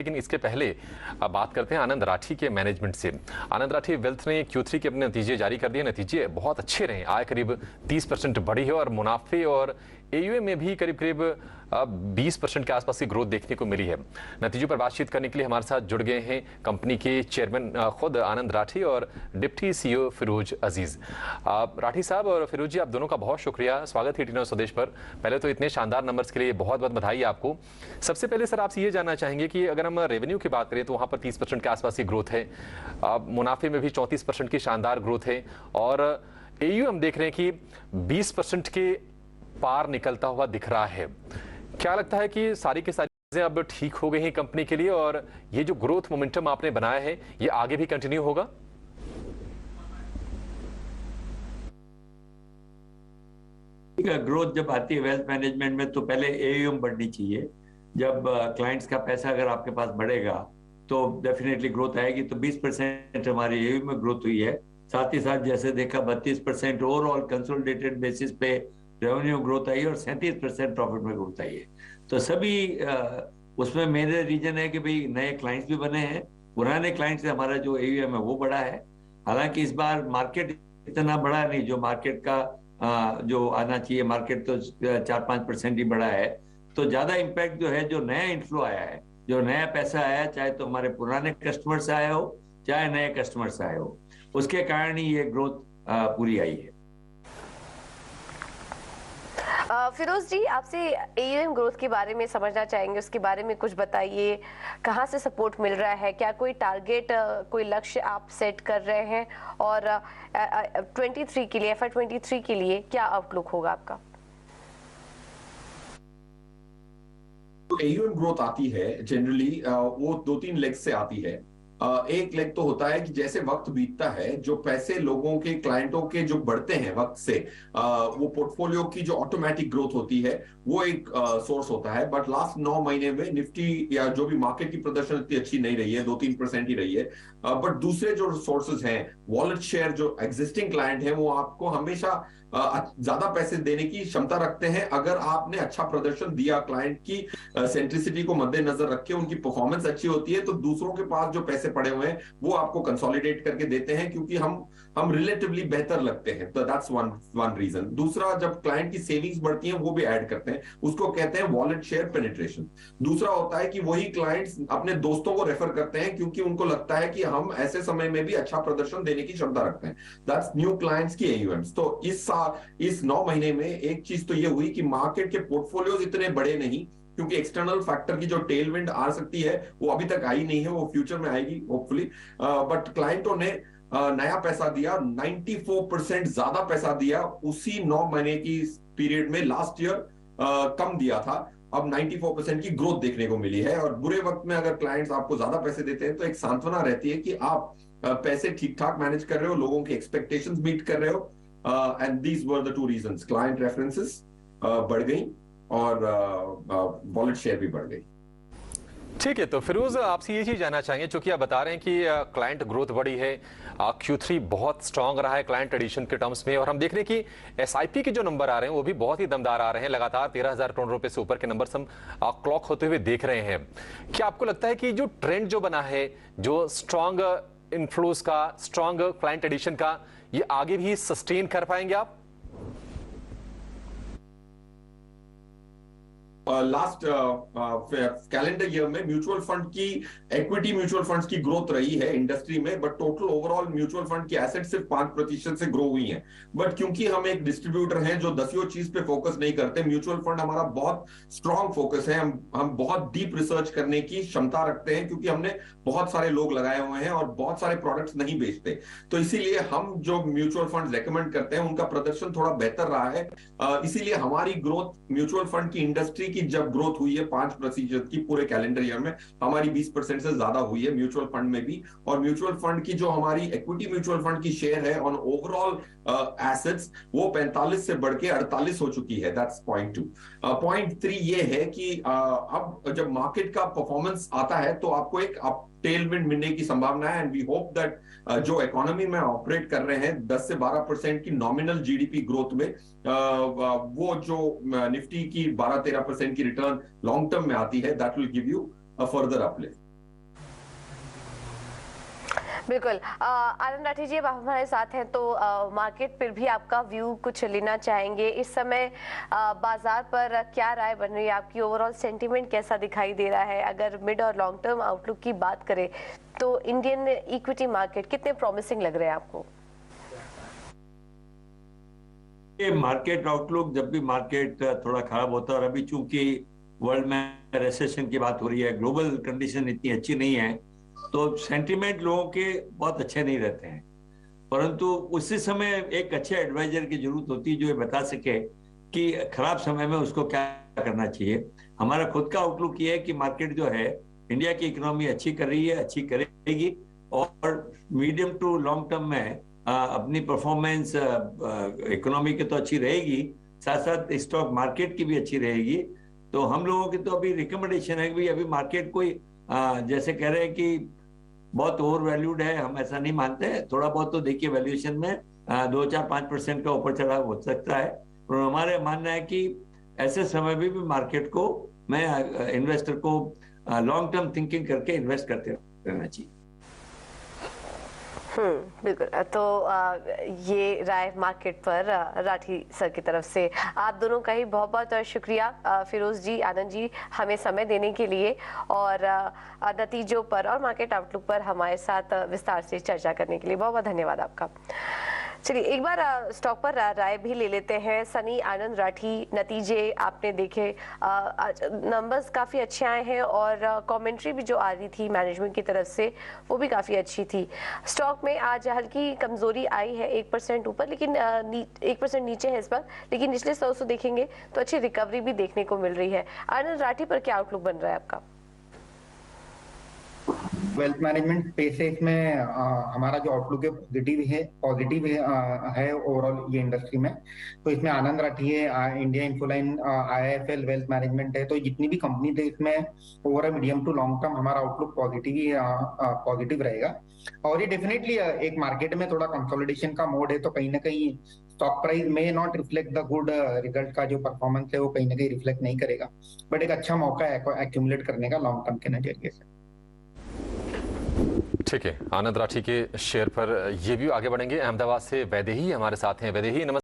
लेकिन इसके पहले अब बात करते हैं आनंद राठी के मैनेजमेंट से। आनंद राठी वेल्थ ने Q3 के अपने नतीजे जारी कर दिए। नतीजे बहुत अच्छे रहे, आय करीब 30% बढ़ी है और मुनाफे और AUM में भी करीब करीब 20% के आसपास की ग्रोथ देखने को मिली है। नतीजों पर बातचीत करने के लिए हमारे साथ जुड़ गए हैं कंपनी के चेयरमैन खुद आनंद राठी और डिप्टी CEO फिरोज अजीज। राठी साहब और फिरोज जी, आप दोनों का बहुत शुक्रिया, स्वागत है टी9 स्वदेश पर। पहले तो इतने शानदार नंबर्स के लिए बहुत बहुत बधाई आपको। सबसे पहले सर आपसे ये जानना चाहेंगे कि अगर हम रेवेन्यू की बात करें तो वहाँ पर 30% के आसपास की ग्रोथ है, मुनाफे में भी 34% की शानदार ग्रोथ है और AUM देख रहे हैं कि 20% के पार निकलता हुआ दिख रहा है। क्या लगता है कि सारी की सारी चीजें अब ठीक हो गई हैं कंपनी के लिए और ये जो ग्रोथ मोमेंटम आपने बनाया है ये आगे भी कंटिन्यू होगा? ग्रोथ जब आती है वेल्थ मैनेजमेंट में तो पहले AUM बढ़नी चाहिए। जब क्लाइंट्स का पैसा अगर आपके पास बढ़ेगा तो डेफिनेटली ग्रोथ आएगी। तो 20% हमारी AUM में ग्रोथ हुई है। साथ ही साथ जैसे देखा 32% ओवरऑल कंसोलिडेटेड बेसिस पे रेवेन्यू ग्रोथ आई और 37% प्रॉफिट में ग्रोथ आई है। तो सभी उसमें मेरे रीजन है कि भाई नए क्लाइंट्स भी बने हैं, पुराने क्लाइंट्स से हमारा जो AUM है वो बढ़ा है। हालांकि इस बार मार्केट इतना बड़ा नहीं, जो मार्केट का जो आना चाहिए, मार्केट तो 4-5% ही बढ़ा है। तो ज्यादा इम्पैक्ट जो है, जो नया इनफ्लो आया है, जो नया पैसा आया, चाहे तो हमारे पुराने कस्टमर से आया हो चाहे नए कस्टमर से आया हो, उसके कारण ही ये ग्रोथ पूरी आई है। फिरोज जी, आपसे AUM ग्रोथ के बारे में समझना चाहेंगे, उसके बारे में कुछ बताइए। कहाँ से सपोर्ट मिल रहा है, क्या कोई टारगेट, कोई लक्ष्य आप सेट कर रहे हैं और 23 के लिए, FY23 के लिए क्या आउटलुक होगा आपका? AUM ग्रोथ आती है जनरली वो 2-3 लेग से आती है। एक लेग तो होता है कि जैसे वक्त बीतता है, जो पैसे लोगों के, क्लाइंटों के जो बढ़ते हैं वक्त से, वो पोर्टफोलियो की जो ऑटोमेटिक ग्रोथ होती है वो एक सोर्स होता है। बट लास्ट 9 महीने में निफ्टी या जो भी मार्केट की प्रदर्शन इतनी अच्छी नहीं रही है, 2-3% ही रही है। बट दूसरे जो सोर्सेज हैं, वॉलेट शेयर, जो एग्जिस्टिंग क्लाइंट है वो आपको हमेशा ज्यादा पैसे देने की क्षमता रखते हैं अगर आपने अच्छा प्रदर्शन दिया। क्लाइंट की सेंट्रिसिटी को मद्देनजर रखे, उनकी परफॉर्मेंस अच्छी होती है तो दूसरों के पास जो पैसे पड़े हुए हैं वो आपको कंसोलिडेट करके देते हैं, क्योंकि हम रिलेटिवली बेहतर लगते हैं। तो दैट्स वन रीजन। दूसरा, जब क्लाइंट की सेविंग्स बढ़ती हैं वो भी ऐड करते हैं, उसको कहते हैं वॉलेट शेयर पेनिट्रेशन। दूसरा होता है कि वही क्लाइंट्स अपने दोस्तों को रेफर करते हैं क्योंकि उनको लगता है कि हम ऐसे समय में भी अच्छा प्रदर्शन देने की क्षमता रखते हैं। दैट्स न्यू क्लाइंट्स की AUMs। तो इस 9 महीने में एक चीज तो ये हुई कि मार्केट के पोर्टफोलियोज इतने बड़े नहीं, क्योंकि एक्सटर्नल फैक्टर की जो टेल विंड आ सकती है वो अभी तक आई नहीं है, वो फ्यूचर में आएगी होपफुली। बट क्लाइंटों ने नया पैसा दिया, 94% ज्यादा पैसा दिया उसी 9 महीने की पीरियड में। लास्ट ईयर कम दिया था, अब 94% की ग्रोथ देखने को मिली है। और बुरे वक्त में अगर क्लाइंट्स आपको ज्यादा पैसे देते हैं तो एक सांत्वना रहती है कि आप पैसे ठीक ठाक मैनेज कर रहे हो, लोगों की एक्सपेक्टेशंस मीट कर रहे हो। And these were the 2 reasons, client references बढ़ गई और वॉलेट शेयर भी बढ़ गई। ठीक है, तो फिरोज आपसे ये चीज जानना चाहेंगे, क्योंकि आप बता रहे हैं कि क्लाइंट ग्रोथ बढ़ी है, Q3 बहुत स्ट्रांग रहा है क्लाइंट एडिशन के टर्म्स में, और हम देख रहे हैं कि SIP के जो नंबर आ रहे हैं वो भी बहुत ही दमदार आ रहे हैं। लगातार 13,000 करोड़ रुपए से ऊपर के नंबर हम क्लॉक होते हुए देख रहे हैं। क्या आपको लगता है कि जो ट्रेंड जो बना है, जो स्ट्रांग इनफ्लोज का, स्ट्रांग क्लाइंट एडिशन का, ये आगे भी सस्टेन कर पाएंगे आप? लास्ट कैलेंडर ईयर में म्यूचुअल फंड की, इक्विटी म्यूचुअल फंड्स की ग्रोथ रही है इंडस्ट्री में, but total overall mutual fund की एसेट सिर्फ 5% से ग्रो हुई हैं। बट क्योंकि हम एक डिस्ट्रीब्यूटर हैं जो दसियों चीज पे फोकस नहीं करते, म्यूचुअल फंड हमारा बहुत स्ट्रांग फोकस है। हम बहुत डीप रिसर्च करने की क्षमता रखते हैं, क्योंकि हमने बहुत सारे लोग लगाए हुए हैं और बहुत सारे प्रोडक्ट्स नहीं बेचते। तो इसीलिए हम जो म्यूचुअल फंड रेकमेंड करते हैं उनका प्रदर्शन थोड़ा बेहतर रहा है। इसीलिए हमारी ग्रोथ, म्यूचुअल फंड की इंडस्ट्री की जब ग्रोथ हुई है 5% की पूरे कैलेंडर ईयर में, हमारी 20% से ज्यादा हुई है म्यूचुअल फंड में भी। और म्यूचुअल फंड की जो हमारी इक्विटी म्यूचुअल फंड की शेयर है ऑन ओवरऑल एसेट्स, वो 45 से बढ़ के 48 हो चुकी है। That's point 2। पॉइंट 3 ये है कि अब जब मार्केट का परफॉर्मेंस आता है तो आपको एक टेलविंड मिलने की संभावना है। एंड वी होप दैट जो इकोनॉमी में ऑपरेट कर रहे हैं 10 से 12% की नॉमिनल GDP ग्रोथ में, वो जो निफ्टी की 12-13% की रिटर्न लॉन्ग टर्म में आती है, that will give you a further uplift. बिल्कुल। आनंद राठी जी, अब आप हमारे साथ हैं तो मार्केट पर भी आपका व्यू कुछ लेना चाहेंगे। इस समय बाजार पर क्या राय बन रही है आपकी? ओवरऑल सेंटीमेंट कैसा दिखाई दे रहा है? अगर मिड और लॉन्ग टर्म आउटलुक की बात करें तो इंडियन इक्विटी मार्केट कितने प्रॉमिसिंग लग रहे हैं आपको? ये मार्केट आउटलुक, जब भी मार्केट थोड़ा खराब होता है, और अभी चूंकि वर्ल्ड में रिसेशन की बात हो रही है, ग्लोबल कंडीशन इतनी अच्छी नहीं है, तो सेंटीमेंट लोगों के बहुत अच्छे नहीं रहते हैं। परंतु उसी समय एक अच्छे एडवाइजर की जरूरत होती है जो ये बता सके कि खराब समय में उसको क्या करना चाहिए। हमारा खुद का आउटलुक ये है कि मार्केट जो है, इंडिया की इकोनॉमी अच्छी कर रही है, अच्छी करेगी, और मीडियम टू लॉन्ग टर्म में अपनी परफॉर्मेंस इकोनॉमी की तो अच्छी रहेगी, साथ साथ स्टॉक मार्केट की भी अच्छी रहेगी। तो हम लोगों की तो अभी रिकमेंडेशन है कि अभी मार्केट कोई जैसे कह रहे हैं कि बहुत ओवर वैल्यूड है, हम ऐसा नहीं मानते हैं। थोड़ा बहुत तो देखिए वैल्यूएशन में 2-4-5% का ऊपर चढ़ाव हो सकता है, और हमारे मानना है कि ऐसे समय में भी मार्केट को, मैं इन्वेस्टर को लॉन्ग टर्म थिंकिंग करके इन्वेस्ट करते रहना चाहिए। बिल्कुल। तो ये राय मार्केट पर राठी सर की तरफ से। आप दोनों का ही बहुत बहुत शुक्रिया, फिरोज जी, आनंद जी, हमें समय देने के लिए और नतीजों पर और मार्केट आउटलुक पर हमारे साथ विस्तार से चर्चा करने के लिए बहुत बहुत धन्यवाद आपका। चलिए एक बार स्टॉक पर राय भी ले लेते हैं। सनी, आनंद राठी, नतीजे आपने देखे, नंबर्स काफ़ी अच्छे आए हैं और कमेंट्री भी जो आ रही थी मैनेजमेंट की तरफ से वो भी काफ़ी अच्छी थी। स्टॉक में आज हल्की कमजोरी आई है, 1% ऊपर, लेकिन 1% नीचे है इस वक्त, लेकिन निचले स्तर से देखेंगे तो अच्छी रिकवरी भी देखने को मिल रही है। आनंद राठी पर क्या आउटलुक बन रहा है आपका? वेल्थ मैनेजमेंट स्पेस है, इसमें हमारा जो आउटलुक है पॉजिटिव है ओवरऑल ये इंडस्ट्री में। तो इसमें आनंद राठी है, India Infoline, IIFL wealth management है, तो जितनी भी कंपनी थे इसमें over medium to long term हमारा आउटलुक पॉजिटिव रहेगा। और ये डेफिनेटली एक मार्केट में थोड़ा कंसोलिडेशन का मोड है, तो कहीं ना कहीं स्टॉक प्राइस में not reflect the good result का जो परफॉर्मेंस है वो कहीं ना कहीं रिफ्लेक्ट नहीं करेगा, बट एक अच्छा मौका है एक्यूमुलेट करने का लॉन्ग टर्म के नजरिए से। ठीक है, आनंद राठी के शेयर पर ये भी आगे बढ़ेंगे। अहमदाबाद से वैदेही हमारे साथ हैं। वैदेही, नमस्ते।